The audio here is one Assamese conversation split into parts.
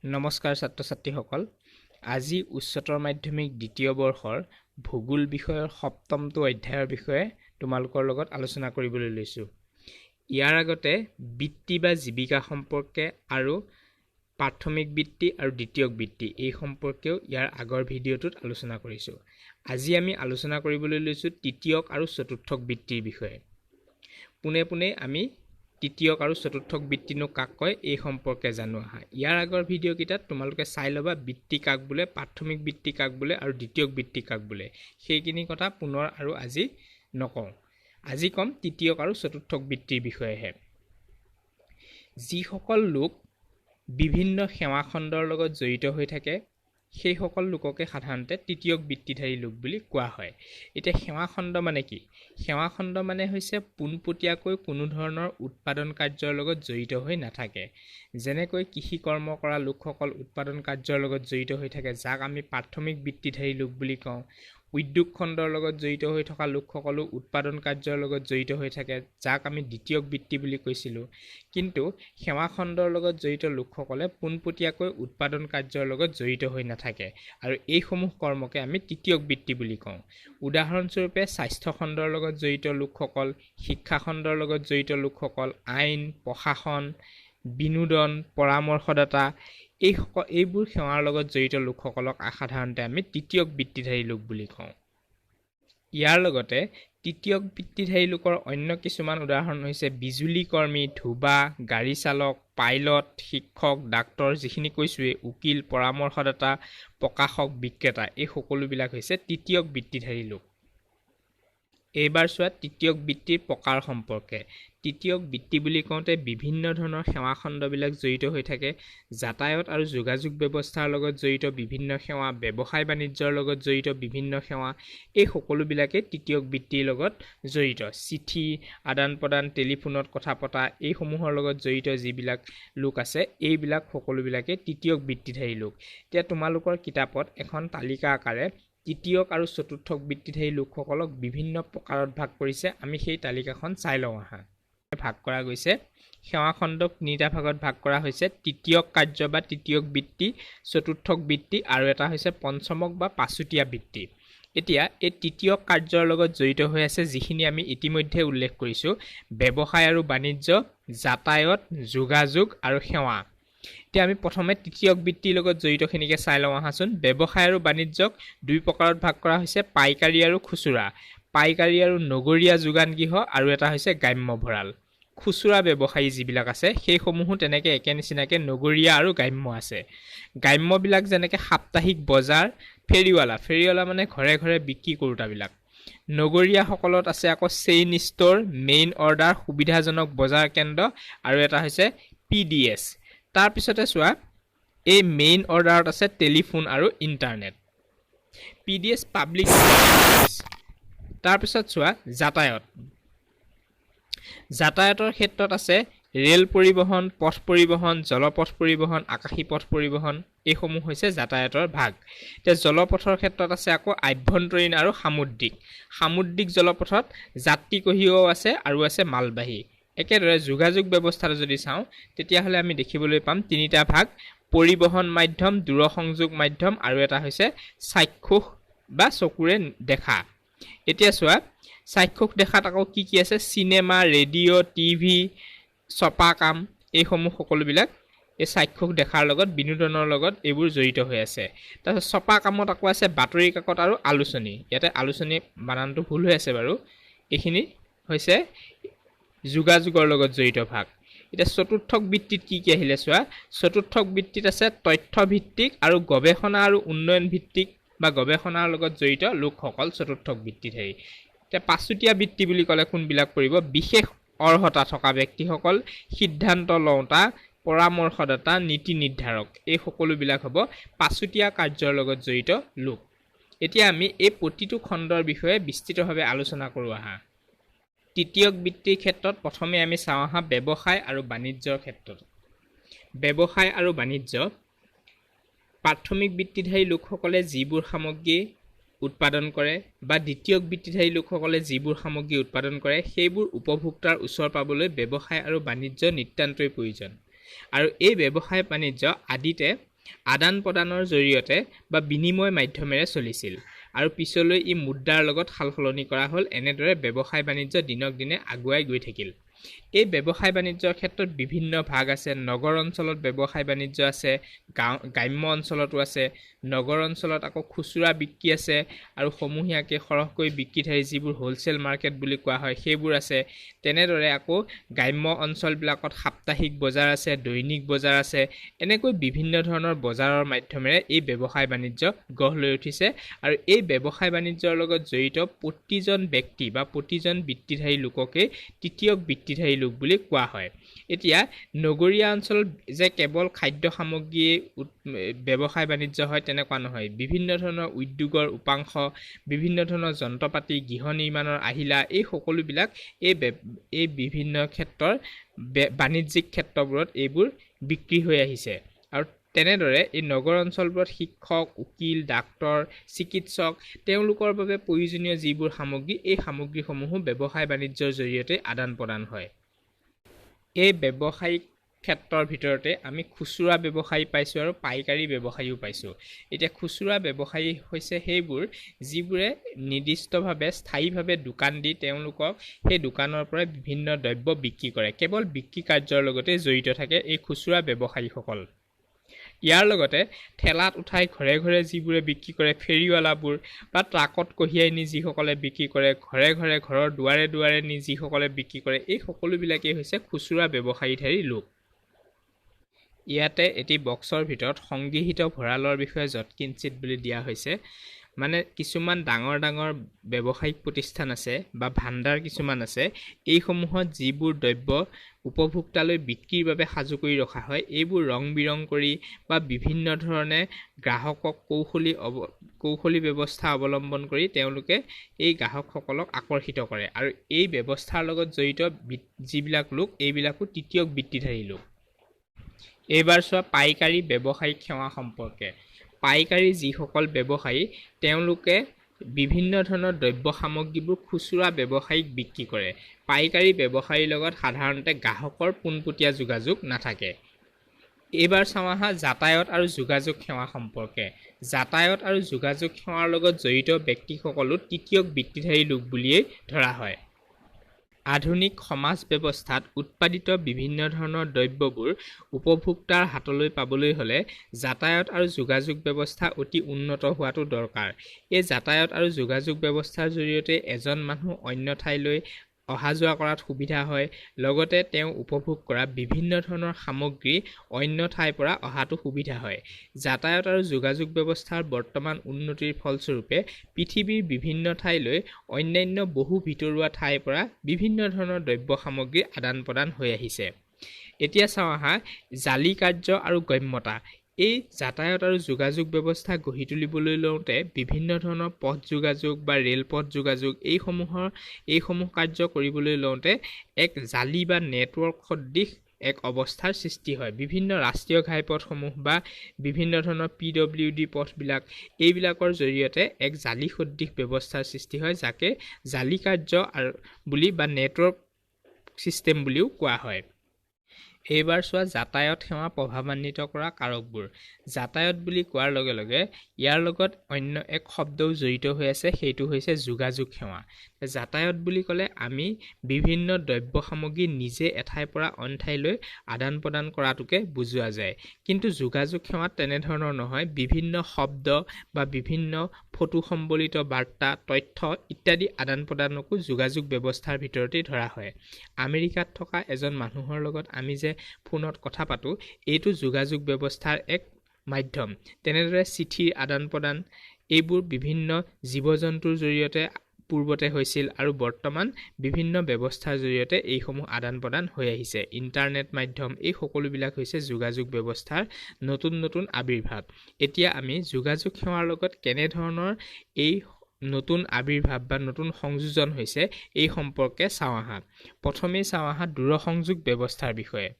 নমস্কাৰ ছাত্ৰ ছাত্ৰীসকল আজি উচ্চতৰ মাধ্যমিক দ্বিতীয় বৰ্ষৰ ভূগোল বিষয়ৰ সপ্তমটো অধ্যায়ৰ বিষয়ে তোমালোকৰ লগত আলোচনা কৰিবলৈ লৈছোঁ। ইয়াৰ আগতে বৃত্তি বা জীৱিকা সম্পৰ্কে আৰু প্ৰাথমিক বৃত্তি আৰু দ্বিতীয়ক বৃত্তি এই সম্পৰ্কেও ইয়াৰ আগৰ ভিডিঅ'টোত আলোচনা কৰিছোঁ। আজি আমি আলোচনা কৰিবলৈ লৈছোঁ তৃতীয়ক আৰু চতুৰ্থক বৃত্তিৰ বিষয়ে। পোনে পোনে আমি তৃতীয়ক আৰু চতুৰ্থক বৃত্তিনো কাক কয় এই সম্পৰ্কে জানো আহা। ইয়াৰ আগৰ ভিডিঅ' কেইটাত তোমালোকে চাই ল'বা বৃত্তি কাক বোলে, প্ৰাথমিক বৃত্তি কাক বোলে আৰু দ্বিতীয়ক বৃত্তি কাক বোলে। সেইখিনি কথা পুনৰ আৰু আজি নকওঁ। আজি ক'ম তৃতীয়ক আৰু চতুৰ্থক বৃত্তিৰ বিষয়েহে। যিসকল লোক বিভিন্ন সেৱা খণ্ডৰ লগত জড়িত হৈ থাকে সেইসকল লোককে সাধাৰণতে তৃতীয়ক বৃত্তিধাৰী লোক বুলি কোৱা হয়। এতিয়া সেৱা খণ্ড মানে কি? সেৱা খণ্ড মানে হৈছে পোনপটীয়াকৈ কোনো ধৰণৰ উৎপাদন কাৰ্যৰ লগত জড়িত হৈ নাথাকে। যেনেকৈ কৃষি কৰ্ম কৰা লোকসকল উৎপাদন কাৰ্যৰ লগত জড়িত হৈ থাকে, যাক আমি প্ৰাথমিক বৃত্তিধাৰী লোক বুলি কওঁ। উদ্যোগ খণ্ডৰ লগত জড়িত হৈ থকা লোকসকলো উৎপাদন কাৰ্যৰ লগত জড়িত হৈ থাকে, যাক আমি দ্বিতীয়ক বৃত্তি বুলি কৈছিলোঁ। কিন্তু সেৱা খণ্ডৰ লগত জড়িত লোকসকলে পোনপটীয়াকৈ উৎপাদন কাৰ্যৰ লগত জড়িত হৈ নাথাকে আৰু এইসমূহ কৰ্মকে আমি তৃতীয়ক বৃত্তি বুলি কওঁ। উদাহৰণস্বৰূপে স্বাস্থ্য খণ্ডৰ লগত জড়িত লোকসকল, শিক্ষা খণ্ডৰ লগত জড়িত লোকসকল, আইন, প্ৰশাসন, বিনোদন, পৰামৰ্শদাতা এইবোৰ সেৱাৰ লগত জড়িত লোকসকলক সাধাৰণতে আমি তৃতীয়ক বৃত্তিধাৰী লোক বুলি কওঁ। ইয়াৰ লগতে তৃতীয়ক বৃত্তিধাৰী লোকৰ অন্য কিছুমান উদাহৰণ হৈছে বিজুলী কৰ্মী, ধোবা, গাড়ী চালক, পাইলট, শিক্ষক, ডাক্তৰ, যিখিনি কৈছোঁৱেই, উকিল, পৰামৰ্শদাতা, প্ৰকাশক, বিক্ৰেতা, এই সকলোবিলাক হৈছে তৃতীয়ক বৃত্তিধাৰী লোক। এইবাৰ চোৱা তৃতীয়ক বৃত্তিৰ প্ৰকাৰ সম্পৰ্কে। তৃতীয়ক বৃত্তি বুলি কওঁতে বিভিন্ন ধৰণৰ সেৱা খণ্ডবিলাক জড়িত হৈ থাকে। যাতায়াত আৰু যোগাযোগ ব্যৱস্থাৰ লগত জড়িত বিভিন্ন সেৱা, ব্যৱসায় বাণিজ্যৰ লগত জড়িত বিভিন্ন সেৱা, এই সকলোবিলাকেই তৃতীয়ক বৃত্তিৰ লগত জড়িত। চিঠি আদান প্ৰদান, টেলিফোনত কথা পতা, এইসমূহৰ লগত জড়িত যিবিলাক লোক আছে এইবিলাক সকলোবিলাকেই তৃতীয়ক বৃত্তিধাৰী লোক। এতিয়া তোমালোকৰ কিতাপত এখন তালিকা আকাৰে তৃতীয়ক আৰু চতুৰ্থক বৃত্তিধাৰী লোকসকলক বিভিন্ন প্ৰকাৰত ভাগ কৰিছে। আমি সেই তালিকাখন চাই লওঁ আহা। ভাগ কৰা গৈছে সেৱা খণ্ডক তিনিটা ভাগত ভাগ কৰা হৈছে: তৃতীয়ক কাৰ্য বা তৃতীয়ক বৃত্তি, চতুৰ্থক বৃত্তি আৰু এটা হৈছে পঞ্চমক বা পাঁচুতীয়া বৃত্তি। এতিয়া এই তৃতীয়ক কাৰ্যৰ লগত জড়িত হৈ আছে যিখিনি আমি ইতিমধ্যে উল্লেখ কৰিছোঁ: ব্যৱসায় আৰু বাণিজ্য, যাতায়ত, যোগাযোগ আৰু সেৱা। এতিয়া আমি প্ৰথমে তৃতীয়ক বৃত্তিৰ লগত জড়িতখিনিকে চাই লওঁ আহাচোন। ব্যৱসায় আৰু বাণিজ্যক দুই প্ৰকাৰত ভাগ কৰা হৈছে: পাইকাৰী আৰু খুচুৰা। পাইকাৰী আৰু নগৰীয়া যোগান গৃহ আৰু এটা হৈছে গ্ৰাম্য ভঁৰাল। খুচুৰা ব্যৱসায়ী যিবিলাক আছে সেইসমূহো তেনেকৈ একে নিচিনাকৈ নগৰীয়া আৰু গ্ৰাম্য আছে। গ্ৰাম্যবিলাক যেনেকৈ সাপ্তাহিক বজাৰ, ফেৰীৱালা মানে ঘৰে ঘৰে বিক্ৰী কৰোঁতাবিলাক। নগৰীয়াসকলত আছে আকৌ চেইন ষ্ট'ৰ, মেইন অৰ্ডাৰ, সুবিধাজনক বজাৰ কেন্দ্ৰ আৰু এটা হৈছে PDS। তাৰপিছতে চোৱা এই মেইন অৰ্ডাৰত আছে টেলিফোন আৰু ইণ্টাৰনেট। PDS public. তাৰপিছত চোৱা যাতায়তৰ ক্ষেত্ৰত আছে ৰেল পৰিবহণ, পথ পৰিবহণ, জলপথ পৰিবহণ, আকাশী পথ পৰিবহণ, এইসমূহ হৈছে যাতায়তৰ ভাগ। এতিয়া জলপথৰ ক্ষেত্ৰত আছে আকৌ আভ্যন্তৰীণ আৰু সামুদ্ৰিক জলপথত যাত্ৰী কঢ়িওৱাও আছে আৰু আছে মালবাহী। একেদৰে যোগাযোগ ব্যৱস্থাটো যদি চাওঁ তেতিয়াহ'লে আমি দেখিবলৈ পাম তিনিটা ভাগ: পৰিবহণ মাধ্যম, দূৰসংযোগ মাধ্যম আৰু এটা হৈছে চাক্ষুষ বা চকুৰে দেখা। এতিয়া চোৱা চাক্ষুষ দেখাত আকৌ কি কি আছে: চিনেমা, ৰেডিঅ', টিভি, ছপা কাম, এইসমূহ সকলোবিলাক এই চাক্ষুষ দেখাৰ লগত, বিনোদনৰ লগত এইবোৰ জড়িত হৈ আছে। তাৰপিছত ছপা কামত আকৌ আছে বাতৰি কাকত আৰু আলোচনী। ইয়াতে আলোচনী বানানটো ভুল হৈ আছে বাৰু। এইখিনি হৈছে যোগাযোগৰ লগত জড়িত ভাগ। এতিয়া চতুৰ্থক বৃত্তিত কি কি আহিলে চোৱা। চতুৰ্থক বৃত্তিত আছে তথ্যভিত্তিক আৰু গৱেষণা আৰু উন্নয়ন ভিত্তিক বা গৱেষণাৰ লগত জড়িত লোকসকল চতুৰ্থক বৃত্তিধাৰী। এতিয়া পাঁচুতীয়া বৃত্তি বুলি ক'লে কোনবিলাক পৰিব? বিশেষ অৰ্হতা থকা ব্যক্তিসকল, সিদ্ধান্ত লওঁতা, পৰামৰ্শদাতা, নীতি নিৰ্ধাৰক, এই সকলোবিলাক হ'ব পাঁচুতীয়া কাৰ্যৰ লগত জড়িত লোক। এতিয়া আমি এই প্ৰতিটো খণ্ডৰ বিষয়ে বিস্তৃতভাৱে আলোচনা কৰোঁ আহা। তৃতীয়ক বৃত্তিৰ ক্ষেত্ৰত প্ৰথমে আমি চাওঁ আহা ব্যৱসায় আৰু বাণিজ্যৰ ক্ষেত্ৰত। ব্যৱসায় আৰু বাণিজ্য, প্ৰাথমিক বৃত্তিধাৰী লোকসকলে যিবোৰ সামগ্ৰী উৎপাদন কৰে বা দ্বিতীয়ক বৃত্তিধাৰী লোকসকলে যিবোৰ সামগ্ৰী উৎপাদন কৰে সেইবোৰ উপভোক্তাৰ ওচৰ পাবলৈ ব্যৱসায় আৰু বাণিজ্য নিতান্তই প্ৰয়োজন। আৰু এই ব্যৱসায় বাণিজ্য আদিতে আদান প্ৰদানৰ জৰিয়তে বা বিনিময় মাধ্যমেৰে চলিছিল আৰু পিছলৈ ই মুদ্ৰাৰ লগত সালসলনি কৰা হ'ল। এনেদৰে ব্যৱসায় বাণিজ্য দিনক দিনে আগুৱাই গৈ থাকিল। এই ব্যৱসায় বাণিজ্যৰ ক্ষেত্ৰত বিভিন্ন ভাগ আছে। নগৰ অঞ্চলত ব্যৱসায় বাণিজ্য আছে, গ্ৰাম্য অঞ্চলতো আছে। নগৰ অঞ্চলত আকৌ খুচুৰা বিক্ৰী আছে আৰু সমূহীয়াকৈ সৰহকৈ বিক্ৰীধাৰী যিবোৰ হ'লচেল মাৰ্কেট বুলি কোৱা হয় সেইবোৰ আছে। তেনেদৰে আকৌ গ্ৰাম্য অঞ্চলবিলাকত সাপ্তাহিক বজাৰ আছে, দৈনিক বজাৰ আছে। এনেকৈ বিভিন্ন ধৰণৰ বজাৰৰ মাধ্যমেৰে এই ব্যৱসায় বাণিজ্য গঢ় লৈ উঠিছে আৰু এই ব্যৱসায় বাণিজ্যৰ লগত জড়িত প্ৰতিজন ব্যক্তি বা প্ৰতিজন বৃত্তিধাৰী লোককে তৃতীয়ক বৃত্তিধাৰী লোক বুলি কোৱা হয়। এতিয়া নগৰীয়া অঞ্চলত যে কেৱল খাদ্য সামগ্ৰীয়ে ব্যৱসায় বাণিজ্য হয় তেনেকুৱা নহয়। বিভিন্ন ধৰণৰ উদ্যোগৰ উপাংশ, বিভিন্ন ধৰণৰ যন্ত্ৰপাতি, গৃহ নিৰ্মাণৰ আহিলা, এই সকলোবিলাক এই বিভিন্ন ক্ষেত্ৰৰ বাণিজ্যিক ক্ষেত্ৰবোৰত এইবোৰ বিক্ৰী হৈ আহিছে। আৰু তেনেদৰে এই নগৰ অঞ্চলবোৰত শিক্ষক, উকিল, ডাক্তৰ, চিকিৎসক তেওঁলোকৰ বাবে প্ৰয়োজনীয় যিবোৰ সামগ্ৰী, এই সামগ্ৰীসমূহো ব্যৱসায় বাণিজ্যৰ জৰিয়তে আদান প্ৰদান হয়। এই ব্যৱসায়িক ক্ষেত্ৰৰ ভিতৰতে আমি খুচুৰা ব্যৱসায়ী পাইছোঁ আৰু পাইকাৰী ব্যৱসায়ীও পাইছোঁ। এতিয়া খুচুৰা ব্যৱসায়ী হৈছে সেইবোৰ যিবোৰে নিৰ্দিষ্টভাৱে স্থায়ীভাৱে দোকান দি তেওঁলোকক সেই দোকানৰ পৰা বিভিন্ন দ্ৰব্য বিক্ৰী কৰে। কেৱল বিক্ৰী কাৰ্যৰ লগতে জড়িত থাকে এই খুচুৰা ব্যৱসায়ীসকল। ইয়াৰ লগতে ঠেলাত উঠাই ঘৰে ঘৰে যিবোৰে বিক্ৰী কৰে, ফেৰীৱালাবোৰ বা ট্ৰাকত কঢ়িয়াই নি যিসকলে বিক্ৰী কৰে, ঘৰে ঘৰে ঘৰৰ দুৱাৰে দুৱাৰে নি যিসকলে বিক্ৰী কৰে, এই সকলোবিলাকেই হৈছে খুচুৰা ব্যৱসায়ীধাৰী লোক। ইয়াতে এটি বক্সৰ ভিতৰত সংগৃহীত ভঁৰালৰ বিষয়ে যৎকিঞ্চিত বুলি দিয়া হৈছে। মানে কিছুমান ডাঙৰ ডাঙৰ ব্যৱসায়িক প্ৰতিষ্ঠান আছে বা ভাণ্ডাৰ কিছুমান আছে, এইসমূহত যিবোৰ দ্ৰব্য উপভোক্তালৈ বিক্ৰীৰ বাবে সাজু কৰি ৰখা হয়, এইবোৰ ৰং বিৰং কৰি বা বিভিন্ন ধৰণে গ্ৰাহকক কৌশলী ব্যৱস্থা অৱলম্বন কৰি তেওঁলোকে এই গ্ৰাহকসকলক আকৰ্ষিত কৰে। আৰু এই ব্যৱস্থাৰ লগত জড়িত যিবিলাক লোক, এইবিলাকো তৃতীয়ক বৃত্তিধাৰী লোক। এইবাৰ চোৱা পাইকাৰী ব্যৱসায়িক সেৱা সম্পৰ্কে। পাইকাৰী যিসকল ব্যৱসায়ী তেওঁলোকে বিভিন্ন ধৰণৰ দ্ৰব্য সামগ্ৰীবোৰ খুচুৰা ব্যৱসায়ীক বিক্ৰী কৰে। পাইকাৰী ব্যৱসায়ীৰ লগত সাধাৰণতে গ্ৰাহকৰ পোনপটীয়া যোগাযোগ নাথাকে। এইবাৰ চাওঁ আহা যাতায়ত আৰু যোগাযোগ সেৱা সম্পৰ্কে। যাতায়ত আৰু যোগাযোগ সেৱাৰ লগত জড়িত ব্যক্তিসকলো তৃতীয়ক বৃত্তিধাৰী লোক বুলিয়েই ধৰা হয়। আধুনিক সমাজ ব্যৱস্থাত উৎপাদিত বিভিন্ন ধৰণৰ দ্ৰব্যবোৰ উপভোক্তাৰ হাতলৈ পাবলৈ হ'লে যাতায়ত আৰু যোগাযোগ ব্যৱস্থা অতি উন্নত হোৱাটো দৰকাৰ। এই যাতায়ত আৰু যোগাযোগ ব্যৱস্থাৰ জৰিয়তে এজন মানুহ অন্য ঠাইলৈ অহা যোৱা কৰাত সুবিধা হয়, লগতে তেওঁ উপভোগ কৰা বিভিন্ন ধৰণৰ সামগ্ৰী অন্য ঠাইৰ পৰা অহাটো সুবিধা হয়। যাতায়ত আৰু যোগাযোগ ব্যৱস্থাৰ বৰ্তমান উন্নতিৰ ফলস্বৰূপে পৃথিৱীৰ বিভিন্ন ঠাইলৈ অন্যান্য বহু ভিতৰুৱা ঠাইৰ পৰা বিভিন্ন ধৰণৰ দ্ৰব্য সামগ্ৰী আদান প্ৰদান হৈ আহিছে। এতিয়া চাওঁ আহা জালি কাৰ্য আৰু গম্যতা। এই যাতায়ত আৰু যোগাযোগ ব্যৱস্থা গঢ়ি তুলিবলৈ লওঁতে বিভিন্ন ধৰণৰ পথ যোগাযোগ বা ৰেলপথ যোগাযোগ এইসমূহ কাৰ্য কৰিবলৈ লওঁতে এক জালি বা নেটৱৰ্ক সদৃশ এক অৱস্থাৰ সৃষ্টি হয়। বিভিন্ন ৰাষ্ট্ৰীয় ঘাইপথসমূহ বা বিভিন্ন ধৰণৰ PWD পথবিলাক, এইবিলাকৰ জৰিয়তে এক জালি সদৃশ ব্যৱস্থাৰ সৃষ্টি হয়, যাকে জালি কাৰ্য বুলি বা নেটৱৰ্ক ছিষ্টেম বুলিও কোৱা হয়। এইবাৰ চোৱা যাতায়ত সেৱা প্ৰভাৱান্বিত কৰা কাৰকবোৰ। যাতায়ত বুলি কোৱাৰ লগে লগে ইয়াৰ লগত অন্য এক শব্দও জড়িত হৈ আছে, সেইটো হৈছে যোগাযোগ সেৱা। যাতায়ত বুলি ক'লে আমি বিভিন্ন দ্ৰব্য সামগ্ৰী নিজে এঠাইৰ পৰা অইন ঠাইলৈ আদান প্ৰদান কৰাটোকে বুজোৱা যায়। কিন্তু যোগাযোগ সেৱাত তেনেধৰণৰ নহয়। বিভিন্ন শব্দ বা বিভিন্ন ফটো সম্বলিত বাৰ্তা, তথ্য ইত্যাদি আদান প্ৰদানকো যোগাযোগ ব্যৱস্থাৰ ভিতৰতেই ধৰা হয়। আমেৰিকাত থকা এজন মানুহৰ লগত আমি যে ফোনত কথা পাতোঁ, এইটো যোগাযোগ ব্যৱস্থাৰ এক মাধ্যম। তেনেদৰে চিঠিৰ আদান প্ৰদান, এইবোৰ বিভিন্ন জীৱ জন্তুৰ জৰিয়তে পূৰ্বতে হৈছিল আৰু বৰ্তমান বিভিন্ন ব্যৱস্থাৰ জৰিয়তে এইসমূহ আদান প্ৰদান হৈ আহিছে। ইণ্টাৰনেট মাধ্যম, এই সকলোবিলাক হৈছে যোগাযোগ ব্যৱস্থাৰ নতুন নতুন আৱিৰ্ভাৱ। এতিয়া আমি যোগাযোগ সেৱাৰ লগত কেনেধৰণৰ এই নতুন আৱিৰ্ভাৱ বা নতুন সংযোজন হৈছে এই সম্পৰ্কে চাওঁ আহা। প্ৰথমেই চাওঁ আহা দূৰসংযোগ ব্যৱস্থাৰ বিষয়ে।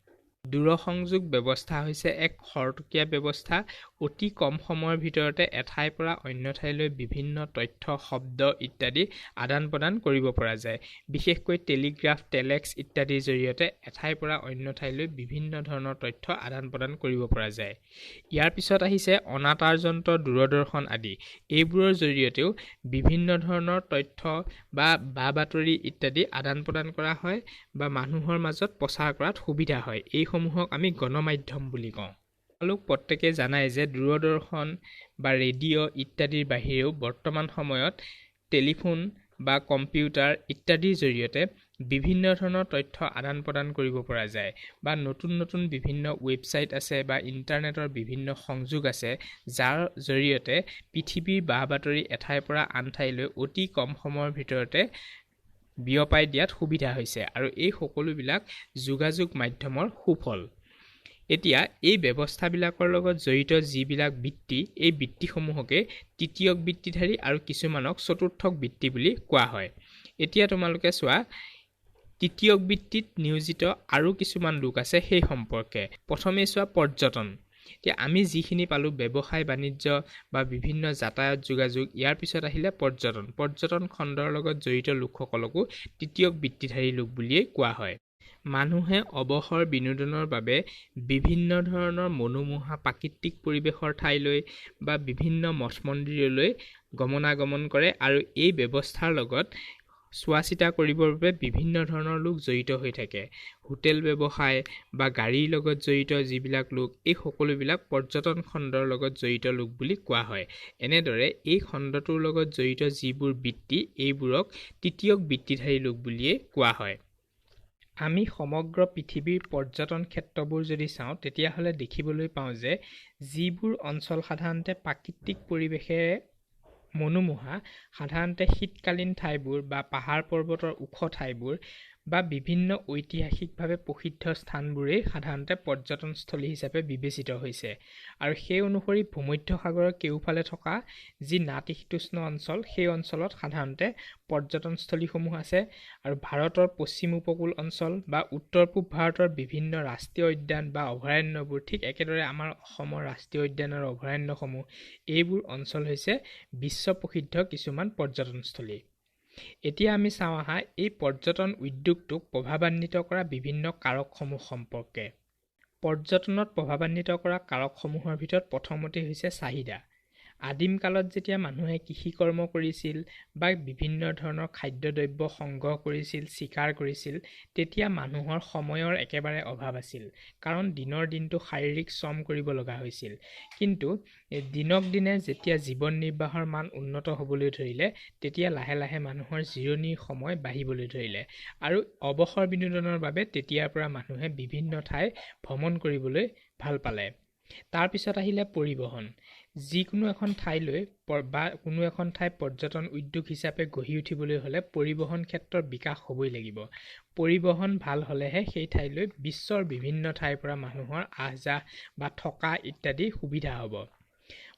দূৰসংযোগ ব্যৱস্থা হৈছে এক খৰতকীয়া ব্যৱস্থা। অতি কম সময়ৰ ভিতৰতে এঠাইৰ পৰা অন্য ঠাইলৈ বিভিন্ন তথ্য, শব্দ ইত্যাদি আদান প্ৰদান কৰিব পৰা যায়। বিশেষকৈ টেলিগ্ৰাফ, টেলেক্স ইত্যাদিৰ জৰিয়তে এঠাইৰ পৰা অন্য ঠাইলৈ বিভিন্ন ধৰণৰ তথ্য আদান প্ৰদান কৰিব পৰা যায়। ইয়াৰ পিছত আহিছে অনাতাঁৰ যন্ত্ৰ, দূৰদৰ্শন আদি। এইবোৰৰ জৰিয়তেও বিভিন্ন ধৰণৰ তথ্য বা বাতৰি ইত্যাদি আদান প্ৰদান কৰা হয় বা মানুহৰ মাজত প্ৰচাৰ কৰাত সুবিধা হয়। এইসমূহক আমি গণমাধ্যম বুলি কওঁ। আপোনালোক প্ৰত্যেকে জানাই যে দূৰদৰ্শন বা ৰেডিঅ' ইত্যাদিৰ বাহিৰেও বৰ্তমান সময়ত টেলিফোন বা কম্পিউটাৰ ইত্যাদিৰ জৰিয়তে বিভিন্ন ধৰণৰ তথ্য আদান প্ৰদান কৰিব পৰা যায় বা নতুন নতুন বিভিন্ন ৱেবছাইট আছে বা ইণ্টাৰনেটৰ বিভিন্ন সংযোগ আছে, যাৰ জৰিয়তে পৃথিৱীৰ বা-বাতৰি এঠাইৰ পৰা আন ঠাইলৈ অতি কম সময়ৰ ভিতৰতে বিয়পাই দিয়াত সুবিধা হৈছে আৰু এই সকলোবিলাক যোগাযোগ মাধ্যমৰ সুফল। এতিয়া এই ব্যৱস্থাবিলাকৰ লগত জড়িত যিবিলাক বৃত্তি, এই বৃত্তিসমূহকে তৃতীয়ক বৃত্তিধাৰী আৰু কিছুমানক চতুৰ্থক বৃত্তি বুলি কোৱা হয়। এতিয়া তোমালোকে চোৱা, তৃতীয়ক বৃত্তিত নিয়োজিত আৰু কিছুমান লোক আছে সেই সম্পৰ্কে। প্ৰথমে চোৱা পৰ্যটন। এতিয়া আমি যিখিনি পালোঁ ব্যৱসায় বাণিজ্য বা বিভিন্ন যাতায়াত যোগাযোগ, ইয়াৰ পিছত আহিলে পৰ্যটন। পৰ্যটন খণ্ডৰ লগত জড়িত লোকসকলকো তৃতীয়ক বৃত্তিধাৰী লোক বুলিয়েই কোৱা হয়। মানুহে অৱসৰ বিনোদনৰ বাবে বিভিন্ন ধৰণৰ মনোমোহা প্ৰাকৃতিক পৰিৱেশৰ ঠাইলৈ বা বিভিন্ন মঠ মন্দিৰলৈ গমনাগমন কৰে আৰু এই ব্যৱস্থাৰ লগত চোৱা চিতা কৰিবৰ বাবে বিভিন্ন ধৰণৰ লোক জড়িত হৈ থাকে। হোটেল ব্যৱসায় বা গাড়ীৰ লগত জড়িত যিবিলাক লোক, এই সকলোবিলাক পৰ্যটন খণ্ডৰ লগত জড়িত লোক বুলি কোৱা হয়। এনেদৰে এই খণ্ডটোৰ লগত জড়িত যিবোৰ বৃত্তি, এইবোৰক তৃতীয়ক বৃত্তিধাৰী লোক বুলিয়েই কোৱা হয়। আমি সমগ্ৰ পৃথিৱীৰ পৰ্যটন ক্ষেত্ৰবোৰ যদি চাওঁ, তেতিয়াহ'লে দেখিবলৈ পাওঁ যে যিবোৰ অঞ্চল সাধাৰণতে প্ৰাকৃতিক পৰিৱেশেৰে মনোমোহা, সাধাৰণতে শীতকালীন ঠাইবোৰ বা পাহাৰ পৰ্বতৰ ওখ ঠাইবোৰ বা বিভিন্ন ঐতিহাসিকভাৱে প্ৰসিদ্ধ স্থানবোৰেই সাধাৰণতে পৰ্যটনস্থলী হিচাপে বিবেচিত হৈছে। আৰু সেই অনুসৰি ভূমধ্যসাগৰৰ কেউফালে থকা যি নাতিশীতোষ্ণ অঞ্চল, সেই অঞ্চলত সাধাৰণতে পৰ্যটনস্থলীসমূহ আছে। আৰু ভাৰতৰ পশ্চিম উপকূল অঞ্চল বা উত্তৰ পূব ভাৰতৰ বিভিন্ন ৰাষ্ট্ৰীয় উদ্যান বা অভয়াৰণ্যবোৰ, ঠিক একেদৰে আমাৰ অসমৰ ৰাষ্ট্ৰীয় উদ্যান আৰু অভয়াৰণ্যসমূহ, এইবোৰ অঞ্চল হৈছে বিশ্ব প্ৰসিদ্ধ কিছুমান পৰ্যটনস্থলী। এতিয়া আমি চাওঁ আহা এই পৰ্যটন উদ্যোগটোক প্ৰভাৱান্বিত কৰা বিভিন্ন কাৰকসমূহ সম্পৰ্কে। পৰ্যটনত প্ৰভাৱান্বিত কৰা কাৰকসমূহৰ ভিতৰত প্ৰথমতে হৈছে চাহিদা। আদিম কালত যেতিয়া মানুহে কৃষি কৰ্ম কৰিছিল বা বিভিন্ন ধৰণৰ খাদ্যদ্ৰব্য সংগ্ৰহ কৰিছিল, চিকাৰ কৰিছিল, তেতিয়া মানুহৰ সময়ৰ একেবাৰে অভাৱ আছিল, কাৰণ দিনৰ দিনটো শাৰীৰিক শ্ৰম কৰিব লগা হৈছিল। কিন্তু দিনক দিনে যেতিয়া জীৱন নিৰ্বাহৰ মান উন্নত হ'বলৈ ধৰিলে, তেতিয়া লাহে লাহে মানুহৰ জিৰণিৰ সময় বাঢ়িবলৈ ধৰিলে আৰু অৱসৰ বিনোদনৰ বাবে তেতিয়াৰ পৰা মানুহে বিভিন্ন ঠাই ভ্ৰমণ কৰিবলৈ ভাল পালে। তাৰপিছত আহিলে পৰিবহণ। যিকোনো এখন ঠাইলৈ বা কোনো এখন ঠাই পৰ্যটন উদ্যোগ হিচাপে গঢ়ি উঠিবলৈ হ'লে পৰিবহণ ক্ষেত্ৰৰ বিকাশ হ'বই লাগিব। পৰিবহণ ভাল হ'লেহে সেই ঠাইলৈ বিশ্বৰ বিভিন্ন ঠাইৰ পৰা মানুহৰ আহ-যাহ বা থকা ইত্যাদি সুবিধা হ'ব।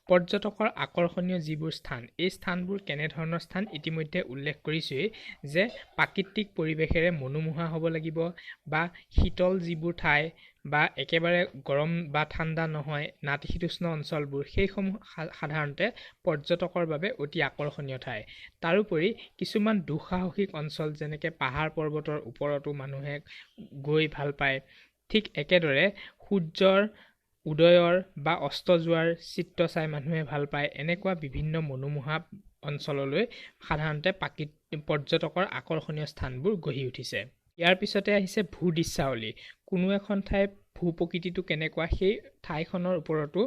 পৰ্যটকৰ আকৰ্ষণীয় যিবোৰ স্থান, এই স্থানবোৰ কেনেধৰণৰ স্থান ইতিমধ্যে উল্লেখ কৰিছোৱেই, যে প্ৰাকৃতিক পৰিৱেশেৰে মনোমোহা হ'ব লাগিব বা শীতল যিবোৰ ঠাই বা একেবাৰে গৰম বা ঠাণ্ডা নহয়, নাতিশীতোষ্ণ অঞ্চলবোৰ, সেইসমূহ সাধাৰণতে পৰ্যটকৰ বাবে অতি আকৰ্ষণীয় ঠাই। তাৰোপৰি কিছুমান দুঃসাহসিক অঞ্চল, যেনেকৈ পাহাৰ পৰ্বতৰ ওপৰতো মানুহে গৈ ভাল পায়। ঠিক একেদৰে সূৰ্যৰ উদয়ৰ বা অস্ত যোৱাৰ চিত্ৰ চাই মানুহে ভাল পায়। এনেকুৱা বিভিন্ন মনোমোহা অঞ্চললৈ সাধাৰণতে পৰ্যটকৰ আকৰ্ষণীয় স্থানবোৰ গঢ়ি উঠিছে। ইয়াৰ পিছতে আহিছে ভূদৃশ্যাৱলী। কোনো এখন ঠাইৰ ভূ-প্ৰকৃতিটো কেনেকুৱা, সেই ঠাইখনৰ ওপৰতো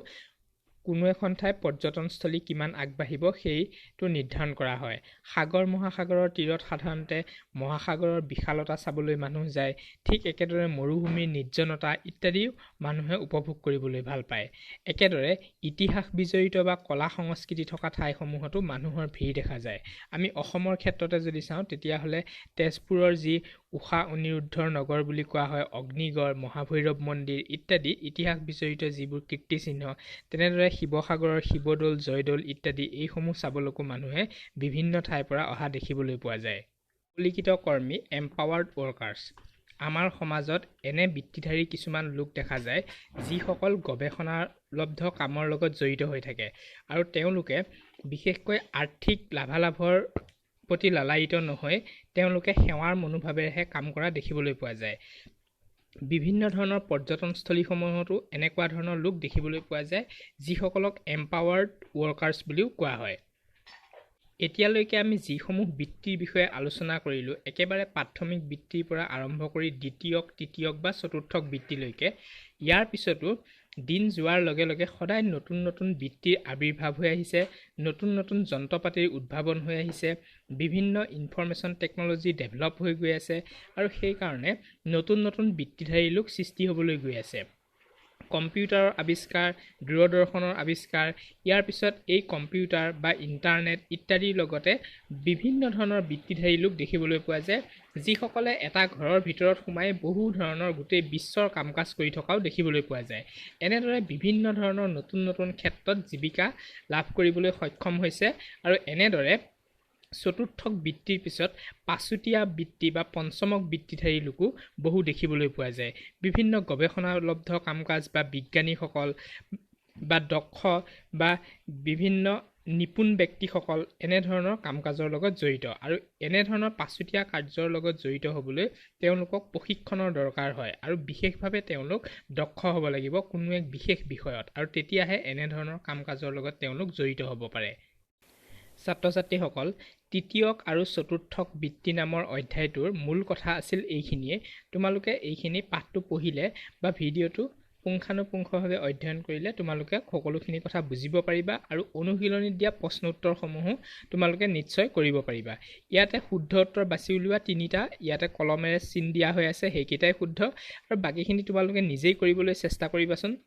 কোনো এখন ঠাই পৰ্যটনস্থলী কিমান আগবাঢ়িব সেইটো নিৰ্ধাৰণ কৰা হয়। সাগৰ মহাসাগৰৰ তীৰত সাধাৰণতে মহাসাগৰৰ বিশালতা চাবলৈ মানুহ যায়। ঠিক একেদৰে মৰুভূমিৰ নিৰ্জনতা ইত্যাদিও মানুহে উপভোগ কৰিবলৈ ভাল পায়। একেদৰে ইতিহাস বিজড়িত বা কলা সংস্কৃতি থকা ঠাইসমূহতো মানুহৰ ভিৰ দেখা যায়। আমি অসমৰ ক্ষেত্ৰতে যদি চাওঁ, তেতিয়াহ'লে তেজপুৰৰ যি ঊষা অনিৰুদ্ধৰ নগৰ বুলি কোৱা হয়, অগ্নিগড়, মহাভৈৰৱ মন্দিৰ ইত্যাদি ইতিহাস বিজড়িত যিবোৰ কীৰ্তিচিহ্ন, তেনেদৰে শিৱসাগৰৰ শিৱদৌল, জয়দৌল ইত্যাদি, এইসমূহ চাবলৈকো মানুহে বিভিন্ন ঠাইৰ পৰা অহা দেখিবলৈ পোৱা যায়। লিখিত কৰ্মী, এম্পাৱাৰ্ড ৱৰ্কাৰ্ছ। আমাৰ সমাজত এনে বৃত্তিধাৰী কিছুমান লোক দেখা যায় যিসকল গৱেষণালব্ধ কামৰ লগত জড়িত হৈ থাকে আৰু তেওঁলোকে বিশেষকৈ আৰ্থিক লাভালাভৰ প্ৰতি লালায়িত নহয় তেওঁলোকে সেৱাৰ মনোভাৱেৰেহে কাম কৰা দেখিবলৈ পোৱা যায় বিভিন্ন ধৰণৰ পৰ্যটনস্থলীসমূহতো এনেকুৱা ধৰণৰ লোক দেখিবলৈ পোৱা যায় যিসকলক এম্পাৱাৰ্ড ৱৰ্কাৰ্ছ বুলিও কোৱা হয় এতিয়ালৈকে আমি যিসমূহ বৃত্তিৰ বিষয়ে আলোচনা কৰিলোঁ একেবাৰে প্ৰাথমিক বৃত্তিৰ পৰা আৰম্ভ কৰি দ্বিতীয়ক তৃতীয়ক বা চতুৰ্থক বৃত্তিলৈকে ইয়াৰ পিছতো দিন যোৱাৰ লগে লগে সদায় নতুন নতুন বৃত্তিৰ আৱিৰ্ভাৱ হৈ আহিছে নতুন নতুন যন্ত্ৰপাতিৰ উদ্ভাৱন হৈ আহিছে বিভিন্ন ইনফৰমেশ্যন টেকন'লজি ডেভেলপ হৈ গৈ আছে আৰু সেইকাৰণে নতুন নতুন বৃত্তিধাৰী লোক সৃষ্টি হ'বলৈ গৈ আছে কম্পিউটাৰৰ আৱিষ্কাৰ দূৰদৰ্শনৰ আৱিষ্কাৰ ইয়াৰ পিছত এই কম্পিউটাৰ বা ইণ্টাৰনেট ইত্যাদিৰ লগতে বিভিন্ন ধৰণৰ বৃত্তিধাৰী লোক দেখিবলৈ পোৱা যায় যিসকলে এটা ঘৰৰ ভিতৰত সোমাই বহু ধৰণৰ গোটেই বিশ্বৰ কাম কাজ কৰি থকাও দেখিবলৈ পোৱা যায় এনেদৰে বিভিন্ন ধৰণৰ নতুন নতুন ক্ষেত্ৰত জীৱিকা লাভ কৰিবলৈ সক্ষম হৈছে আৰু এনেদৰে চতুৰ্থক বৃত্তিৰ পিছত পাঁচুতীয়া বৃত্তি বা পঞ্চমক বৃত্তিধাৰী লোকো বহু দেখিবলৈ পোৱা যায় বিভিন্ন গৱেষণালব্ধ কাম কাজ বা বিজ্ঞানীসকল বা দক্ষ বা বিভিন্ন নিপুণ ব্যক্তিসকল এনেধৰণৰ কাম কাজৰ লগত জড়িত আৰু এনেধৰণৰ পাঁচুতীয়া কাৰ্যৰ লগত জড়িত হ'বলৈ তেওঁলোকক প্ৰশিক্ষণৰ দৰকাৰ হয় আৰু বিশেষভাৱে তেওঁলোক দক্ষ হ'ব লাগিব কোনো এক বিশেষ বিষয়ত আৰু তেতিয়াহে এনেধৰণৰ কাম কাজৰ লগত তেওঁলোক জড়িত হ'ব পাৰে ছাত্ৰ ছাত্ৰীসকল তৃতীয়ক আৰু চতুৰ্থক বৃত্তি নামৰ অধ্যায়টোৰ মূল কথা আছিল এইখিনিয়ে তোমালোকে এইখিনি পাঠটো পঢ়িলে বা ভিডিঅ'টো পুংখানুপুংখভাৱে অধ্যয়ন কৰিলে তোমালোকে সকলোখিনি কথা বুজিব পাৰিবা আৰু অনুশীলনীত দিয়া প্ৰশ্ন উত্তৰসমূহো তোমালোকে নিশ্চয় কৰিব পাৰিবা ইয়াতে শুদ্ধ উত্তৰ বাছি উলিওৱা তিনিটা ইয়াতে কলমেৰে চিন দিয়া হৈ আছে সেইকেইটাই শুদ্ধ আৰু বাকীখিনি তোমালোকে নিজেই কৰিবলৈ চেষ্টা কৰিবাচোন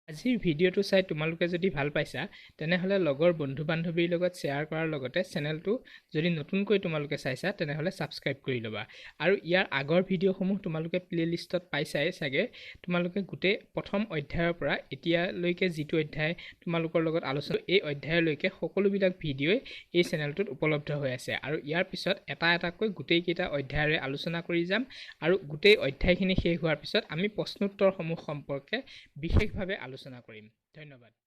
আজিৰ ভিডিঅ'টো চাই তোমালোকে যদি ভাল পাইছা তেনেহ'লে লগৰ বন্ধু বান্ধৱীৰ লগত শ্বেয়াৰ কৰাৰ লগতে চেনেলটো যদি নতুনকৈ তোমালোকে চাইছা তেনেহ'লে ছাবস্ক্ৰাইব কৰি ল'বা আৰু ইয়াৰ আগৰ ভিডিঅ'সমূহ তোমালোকে প্লেলিষ্টত পাইছাই চাগে তোমালোকে গোটেই প্ৰথম অধ্যায়ৰ পৰা এতিয়ালৈকে যিটো অধ্যায় তোমালোকৰ লগত আলোচনা এই অধ্যায়লৈকে সকলোবিলাক ভিডিঅ'ই এই চেনেলটোত উপলব্ধ হৈ আছে আৰু ইয়াৰ পিছত এটা এটাকৈ গোটেইকেইটা অধ্যায়ৰে আলোচনা কৰি যাম আৰু গোটেই অধ্যায়খিনি শেষ হোৱাৰ পিছত আমি প্ৰশ্নোত্তৰসমূহ সম্পৰ্কে বিশেষভাৱে আলোচনা কৰিম ধন্যবাদ